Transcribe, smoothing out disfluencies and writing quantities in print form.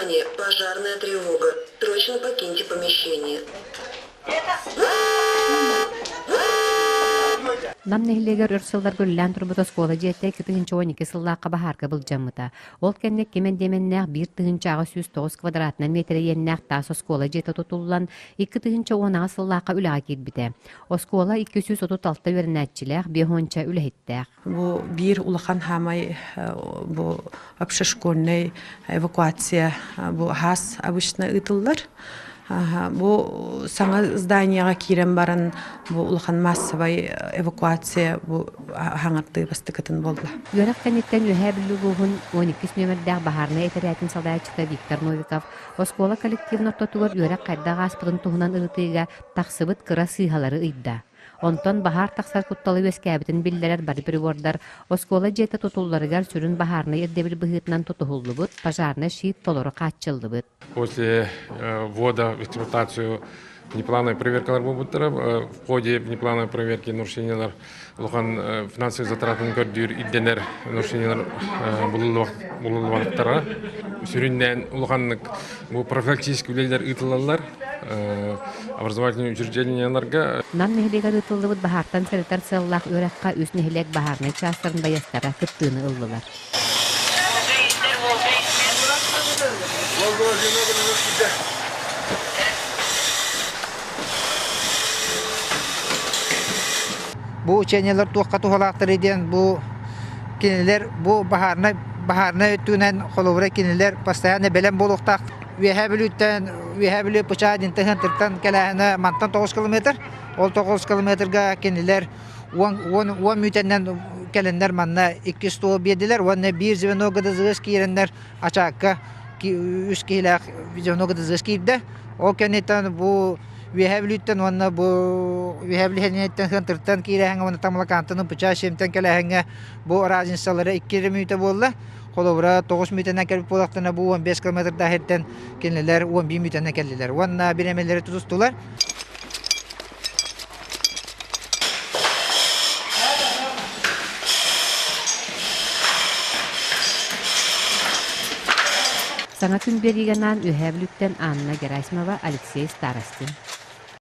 Внимание, пожарная тревога. Срочно покиньте помещение. Нам нехилегер өрсылдар гөллән турбута скола жете 2-12 сыллаққа бахарга былжамыта. Ол кеннек kemen деменнәк 1-109 квадратнан метр еннәк тасо скола жете тутуллан 2-10 сыллаққа үләға кирбите. О скола 236 вернәтчиләк бехонча үләһиттәк. Бу бир улахан хамай бу общешкольный эвакуация бу хас обычно ытыллар. Бу саңа зданияга кирен баран бу улахан массовый эвакуация бу хаңатты бастыкатын болды. Йөрәк кәнеттән үһә билгән 12 номердә баһарны этерәтен салдаячта Виктор Новиков. Оскола коллективны тотугар йөрәк кайда гаспытын туһунан ырытыга таксыбыт кыра сыйгалары ыйда. Онтон бахар таксар кутталы вескәбитен билләр бар прибордар. Оскола жете тотулларыгар сүрүн баһарны эрдебил быһытнан тотухуллубут, пожарны шит толору катчылдыбыт. После ввода в эксплуатацию внеплановой проверки в ходе внеплановой проверки нарушений финансовых затрат көрдүр идденер нарушениялар булулуктара сүрүнден улганнык бу профилактический үлелер ытылалар образовательный учрежденияларга Нам нехилегер ытылдыбыт бахартан сәртәр сыллах өрәккә үс нехилек бахарны частарын баястара кыттыны ыллылар. Bu учениялар туакка тухалактыр иден бу кинелер бу бахарны түнен холовра кинелер постоянно белем болуктак вехабилү пучадин тыгын келәһенә мантан 9 километр ол 9 километрга кинелер 10 мүтәннән келендер манна 200 бедилер ванна 1 звено гдзс киреннер ачакка үс киләк звено гдзс кирде о кенетан бу вехабилүттен ванна бу вехабилүһеннән хантыртан кирәһәң ванна тамлакантын пуча шемтен келәһәңә бу разинсалары 2 мүтә булды. Холовра 9 мүтәннән килеп булактына бу 15 км даһеттен кинелер 11 мүтәннән келделәр. Ванна биремеләре тустулар. Саңа күн беригеннән үһәблүттән Анна Герасимова, Алексей Старостин.